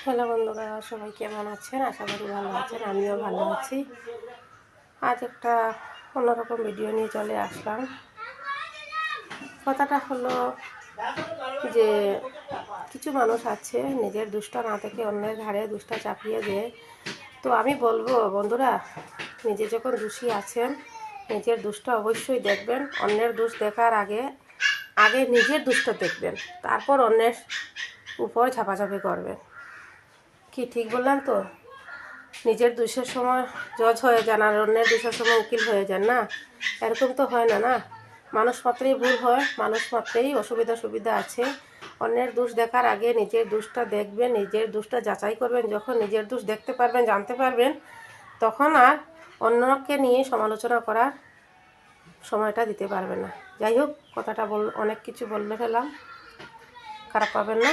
Hello বন্ধুরা, সবাই কেমন আছেন? আশা করি ভালো আছেন। আমিও ভালো আছি। আজ একটা অন্যরকম ভিডিও নিয়ে চলে আসলাম। কথাটা হলো যে কিছু মানুষ আছে নিজের দুষ্টা না থেকে অন্যের ঘাড়ে দুষ্টা চাপিয়ে দেয়। তো আমি বলবো বন্ধুরা, নিজে যখন দোষী আছেন নিজের দুষ্টা অবশ্যই দেখবেন। অন্যের দোষ দেখার আগে আগে নিজের দুষ্টা দেখবেন, তারপর অন্যের উপর ঝাপাঝাপি করবেন। কি ঠিক বললাম তো? নিজের দোষের সময় জজ হয়ে যান আর অন্যের দোষের সময় উকিল হয়ে যান না, এরকম তো হয় না। না, মানুষ মাত্রেই ভুল হয়, মানুষ মাত্রেই সুবিধা আছে। অন্যের দোষ দেখার আগে নিজের দোষটা দেখবেন, নিজের দোষটা যাচাই করবেন। যখন নিজের দোষ দেখতে পারবেন, জানতে পারবেন, তখন আর অন্যকে নিয়ে সমালোচনা করার সময়টা দিতে পারবেন না। যাই হোক, কথাটা অনেক কিছু বললে ফেলাম, খারাপ পাবেন না।